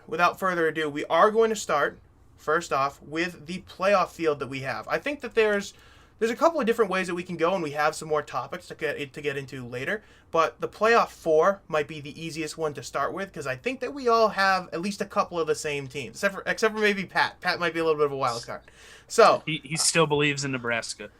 without further ado, we are going to start, first off, with the playoff field that we have. I think that there's a couple of different ways that we can go, and we have some more topics to get into later. But the playoff 4 might be the easiest one to start with, because I think that we all have at least a couple of the same teams, except for maybe Pat. Pat might be a little bit of a wild card. So he still believes in Nebraska.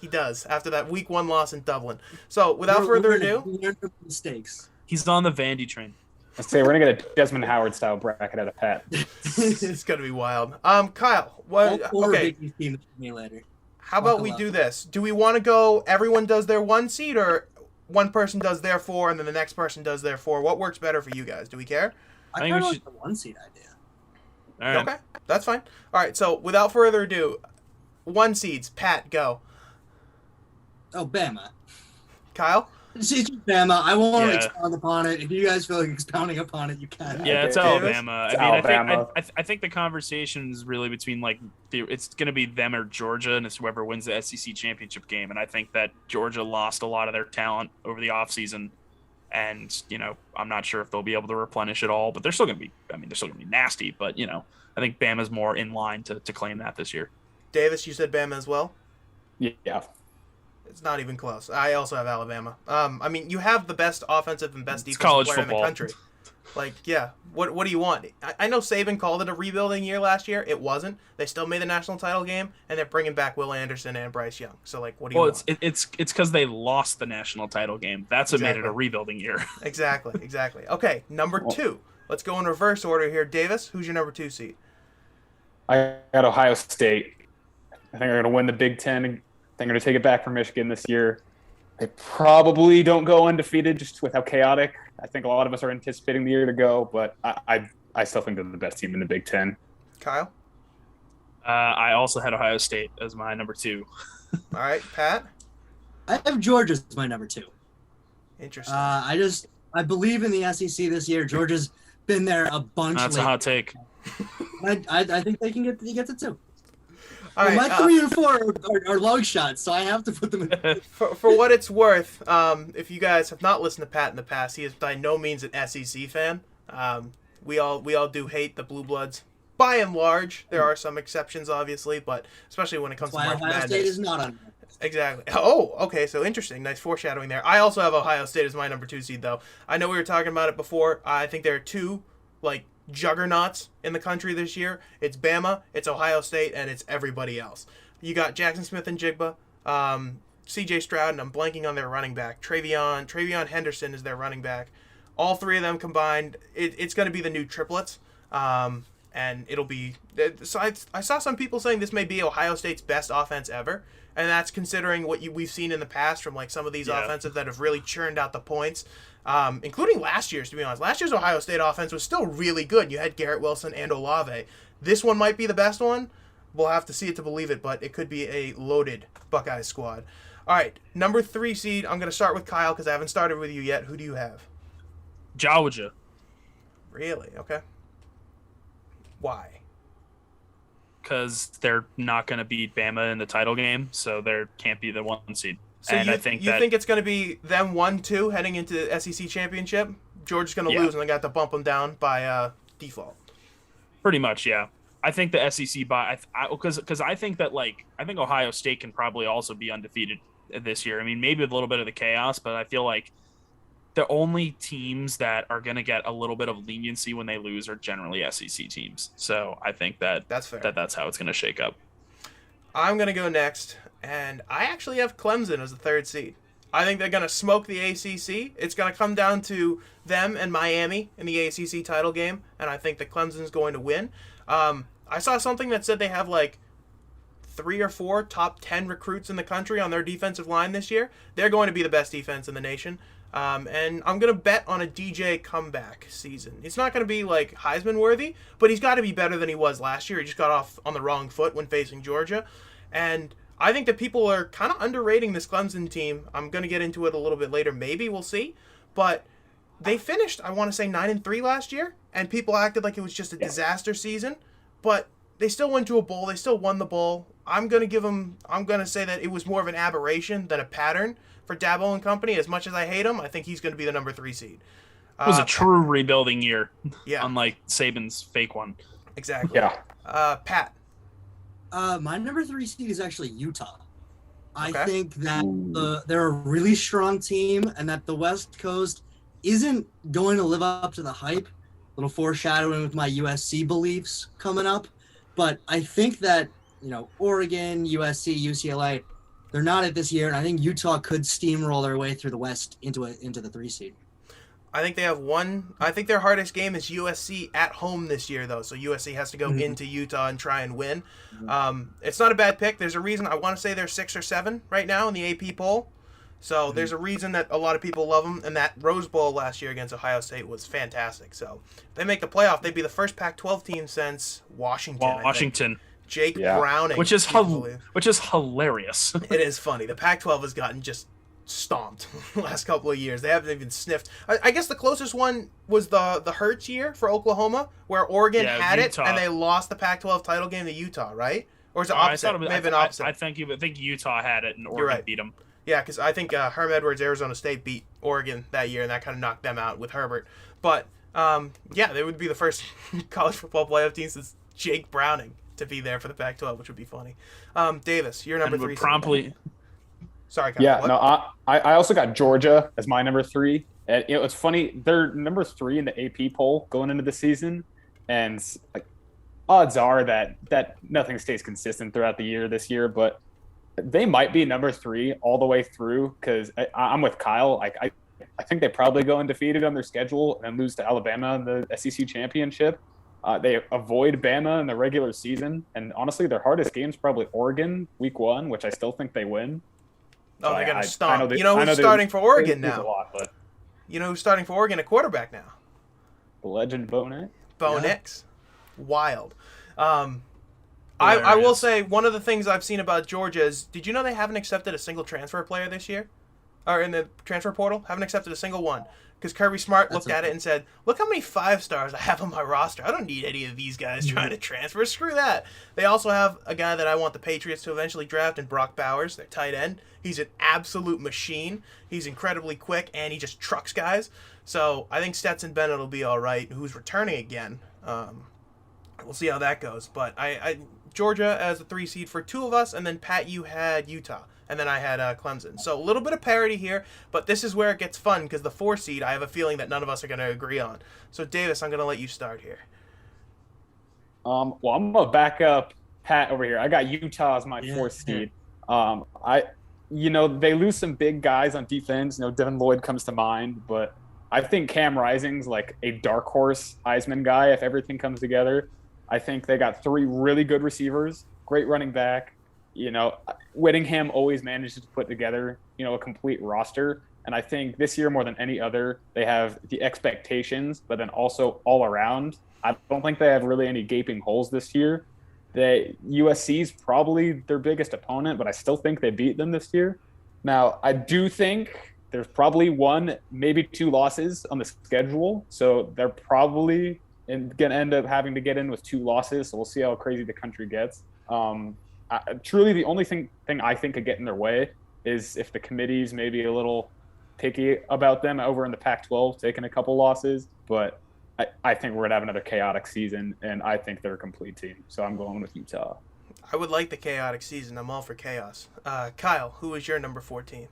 He does, after that week 1 loss in Dublin. So without further ado, we learned from mistakes. He's on the Vandy train. Let's say we're gonna get a Desmond Howard style bracket out of Pat. it's gonna be wild. Kyle, what? Okay. Me later. How about we do this? Do we want to go? Everyone does their 1 seed, or one person does their 4, and then the next person does their 4? What works better for you guys? Do we care? I think we should the 1 seed idea. All right. Okay, that's fine. All right. So without further ado, 1 seeds. Pat, go. Oh, Bama. Kyle. It's Bama. I won't expound upon it. If you guys feel like expounding upon it, you can. Yeah, it's Alabama. It's Alabama. I think the conversation is really between it's going to be them or Georgia, and it's whoever wins the SEC championship game. And I think that Georgia lost a lot of their talent over the offseason. And, I'm not sure if they'll be able to replenish it all, but they're still going to be, they're still going to be nasty. But, I think Bama's more in line to claim that this year. Davis, you said Bama as well? Yeah. It's not even close. I also have Alabama. You have the best offensive and best defensive college player football in the country. What do you want? I know Saban called it a rebuilding year last year. It wasn't. They still made the national title game, and they're bringing back Will Anderson and Bryce Young. So, what do you want? It's because they lost the national title game. That's what made it a rebuilding year. Exactly. Okay, number 2. Let's go in reverse order here. Davis, who's your number 2 seed? I got Ohio State. I think they're going to win the Big Ten. They're going to take it back from Michigan this year. They probably don't go undefeated just with how chaotic. I think a lot of us are anticipating the year to go, but I still think they're the best team in the Big Ten. Kyle? I also had Ohio State as my number 2. All right, Pat? I have Georgia as my number 2. Interesting. I believe in the SEC this year. Georgia's been there a bunch. That's a hot take. I think they can get to 2. All my right, 3 and 4 are long shots, so I have to put them in. For what it's worth, if you guys have not listened to Pat in the past, he is by no means an SEC fan. We all do hate the Blue Bloods. By and large, there are some exceptions, obviously, but especially when it comes to March Madness. Ohio State is not on. Exactly. Oh, okay, so interesting. Nice foreshadowing there. I also have Ohio State as my number 2 seed, though. I know we were talking about it before. I think there are 2, juggernauts in the country this year. It's Bama, it's Ohio State, and it's everybody else. You got Jackson Smith and Jigba, C.J. Stroud, and I'm blanking on their running back. Travion Henderson is their running back. All 3 of them combined, it's going to be the new triplets, and it'll be. So I saw some people saying this may be Ohio State's best offense ever, and that's considering what we've seen in the past from some of these offensive that have really churned out the points. Including last year's, to be honest. Last year's Ohio State offense was still really good. You had Garrett Wilson and Olave. This one might be the best one. We'll have to see it to believe it, but it could be a loaded Buckeyes squad. All right, number 3 seed. I'm going to start with Kyle because I haven't started with you yet. Who do you have? Georgia. Really? Okay. Why? Because they're not going to beat Bama in the title game, so they can't be the 1 seed. So and you think it's going to be them 1-2 heading into the SEC championship? Georgia's going to lose, and they got to bump them down by default. Pretty much, yeah. I think the SEC because I think that I think Ohio State can probably also be undefeated this year. Maybe with a little bit of the chaos, but I feel like the only teams that are going to get a little bit of leniency when they lose are generally SEC teams. So I think that's fair. That's how it's going to shake up. I'm going to go next, and I actually have Clemson as the 3rd seed. I think they're going to smoke the ACC. It's going to come down to them and Miami in the ACC title game, and I think that Clemson's going to win. I saw something that said they have 3 or 4 top 10 recruits in the country on their defensive line this year. They're going to be the best defense in the nation. And I'm going to bet on a DJ comeback season. It's not going to be Heisman worthy, but he's got to be better than he was last year. He just got off on the wrong foot when facing Georgia. And I think that people are kind of underrating this Clemson team. I'm going to get into it a little bit later. Maybe we'll see. But they finished, I want to say, 9-3 last year. And people acted like it was just a disaster season. But they still went to a bowl. They still won the bowl. I'm going to say that it was more of an aberration than a pattern for Dabo and company. As much as I hate him, I think he's going to be the number 3 seed. It was a true rebuilding year, Yeah, unlike Saban's fake one. exactly. Yeah. Pat. My number 3 seed is actually Utah. I Okay. think that Ooh. they're a really strong team, and that the West Coast isn't going to live up to the hype. Little foreshadowing with my USC beliefs coming up, but I think that Oregon, USC, UCLA, they're not it this year, and I think Utah could steamroll their way through the West into the 3 seed. I think they have one. I think their hardest game is USC at home this year, though. So USC has to go into Utah and try and win. It's not a bad pick. There's a reason. I want to say they're 6 or 7 right now in the AP poll. So there's a reason that a lot of people love them. And that Rose Bowl last year against Ohio State was fantastic. So if they make the playoff, they'd be the first Pac-12 team since Washington. Washington. Jake Browning. Which is hilarious. It is funny. The Pac-12 has gotten just stomped the last couple of years. They haven't even sniffed. I guess the closest one was the Hurts year for Oklahoma, where Oregon had Utah. it and they lost the Pac-12 title game to Utah, right? Or is it opposite? Maybe an opposite. I think Utah had it and Oregon beat them. Yeah, because I think Herm Edwards, Arizona State beat Oregon that year, and that kind of knocked them out with Herbert. But yeah, they would be the first college football playoff team since Jake Browning to be there for the Pac-12, which would be funny. Davis, you're number 3. Promptly. Sorry, Kyle. Yeah, what? no, I also got Georgia as my number 3. And it's funny, they're number 3 in the AP poll going into the season, and like odds are that nothing stays consistent throughout the year this year, but they might be number 3 all the way through because I'm with Kyle. I think they probably go undefeated on their schedule and lose to Alabama in the SEC championship. They avoid Bama in the regular season, and honestly, their hardest game is probably Oregon week 1, which I still think they win. Oh, they're going to stomp. You know who's starting for Oregon now? A lot, but you know who's starting for Oregon at quarterback now? the legend Bo Nix. Bo Nix. Wild. I will say one of the things I've seen about Georgia is, did you know they haven't accepted a single transfer player this year? Or in the transfer portal? Haven't accepted a single one. Because Kirby Smart looked at it and said, look how many 5-stars I have on my roster. I don't need any of these guys trying to transfer. Screw that. They also have a guy that I want the Patriots to eventually draft in Brock Bowers, their tight end. He's an absolute machine. He's incredibly quick, and he just trucks guys. So I think Stetson Bennett will be all right, who's returning again. We'll see how that goes. But I Georgia as a 3 seed for 2 of us, and then Pat, you had Utah. And then I had Clemson. So a little bit of parity here, but this is where it gets fun because the 4 seed, I have a feeling that none of us are going to agree on. So Davis, I'm going to let you start here. Well, I'm gonna back up Pat over here. I got Utah as my 4th seed. They lose some big guys on defense. Devin Lloyd comes to mind, but I think Cam Rising's like a dark horse Heisman guy if everything comes together. I think they got 3 really good receivers, great running back. Whittingham always manages to put together, a complete roster. And I think this year more than any other, they have the expectations, but then also all around. I don't think they have really any gaping holes this year. The USC's probably their biggest opponent, but I still think they beat them this year. Now, I do think there's probably 1, maybe 2 losses on the schedule. So they're probably going to end up having to get in with 2 losses. So we'll see how crazy the country gets. Truly, the only thing I think could get in their way is if the committee's maybe a little picky about them over in the Pac-12, taking a couple losses. But I think we're going to have another chaotic season, and I think they're a complete team. So I'm going with Utah. I would like the chaotic season. I'm all for chaos. Kyle, who is your number 14?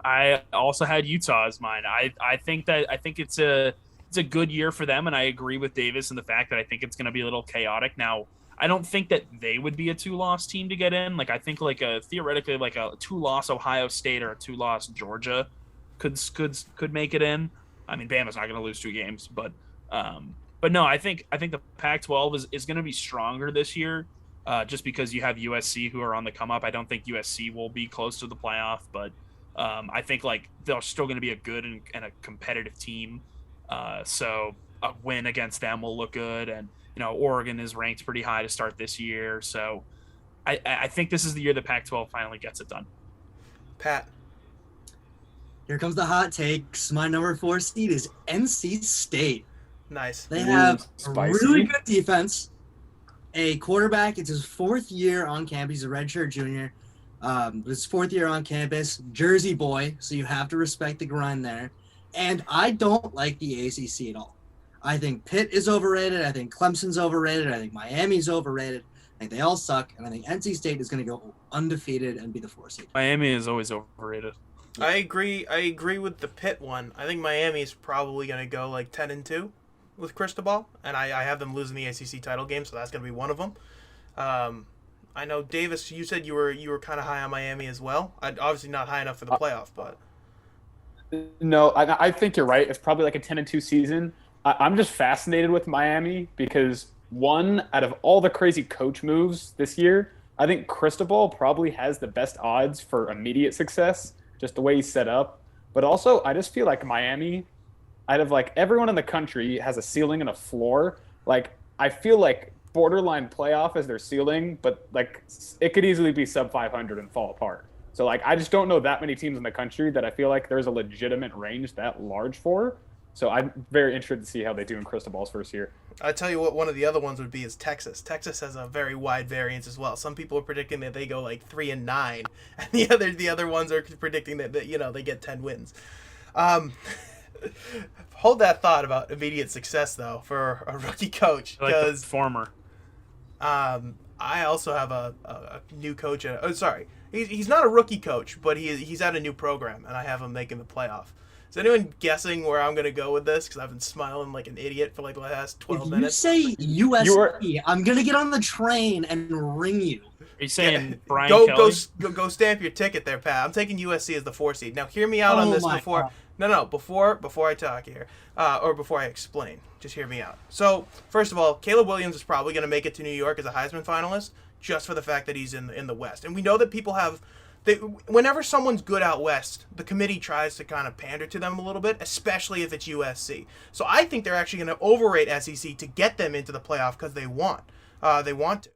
I also had Utah as mine. I think it's a good year for them, and I agree with Davis in the fact that I think it's going to be a little chaotic. Now, I don't think that they would be a 2-loss team to get in. Like I think theoretically like a 2-loss Ohio State or a 2-loss Georgia could make it in. I mean, Bama's not going to lose 2 games, but no, I think the Pac-12 is going to be stronger this year, just because you have USC who are on the come up. I don't think USC will be close to the playoff, but I think like they're still going to be a good and a competitive team. So a win against them will look good, and Oregon is ranked pretty high to start this year. So I think this is the year the Pac-12 finally gets it done. Pat. Here comes the hot takes. My number 4 seed is NC State. Nice. They have spicy. a really good defense. A quarterback, it's his 4th year on campus. He's a redshirt junior. His 4th year on campus. Jersey boy, so you have to respect the grind there. And I don't like the ACC at all. I think Pitt is overrated. I think Clemson's overrated. I think Miami's overrated. I think they all suck. And I think NC State is going to go undefeated and be the 4 seed. Miami is always overrated. I agree with the Pitt one. I think Miami is probably going to go like 10-2 with Cristobal, and I have them losing the ACC title game, so that's going to be one of them. I know, Davis, you said you were kind of high on Miami as well. Obviously not high enough for the playoff, but No, I think you're right. It's probably like a 10-2 season. I'm just fascinated with Miami because one, out of all the crazy coach moves this year, I think Cristobal probably has the best odds for immediate success, just the way he's set up. But also, I just feel like Miami, out of like everyone in the country, has a ceiling and a floor. Like, I feel like borderline playoff is their ceiling, but like it could easily be sub 500 and fall apart. So like, I just don't know that many teams in the country that I feel like there's a legitimate range that large for. So I'm very interested to see how they do in Cristobal's first year. I tell you what, one of the other ones would be is Texas. Texas has a very wide variance as well. Some people are predicting that they go like 3-9, and the other ones are predicting that they get 10 wins. Hold that thought about immediate success though for a rookie coach, Like the because former. I also have a new coach. He's not a rookie coach, but he's at a new program, and I have him making the playoff. Is anyone guessing where I'm going to go with this? Because I've been smiling like an idiot for like the last 12 minutes. If you say USC, I'm going to get on the train and ring you. Are you saying Brian Go Kelly? go stamp your ticket there, Pat. I'm taking USC as the 4 seed. Now, hear me out on this before. God. Before I talk here, or before I explain. Just hear me out. So, first of all, Caleb Williams is probably going to make it to New York as a Heisman finalist, just for the fact that he's in the West. And we know that people have. Whenever someone's good out west, the committee tries to kind of pander to them a little bit, especially if it's USC. So I think they're actually going to overrate SEC to get them into the playoff because they want to.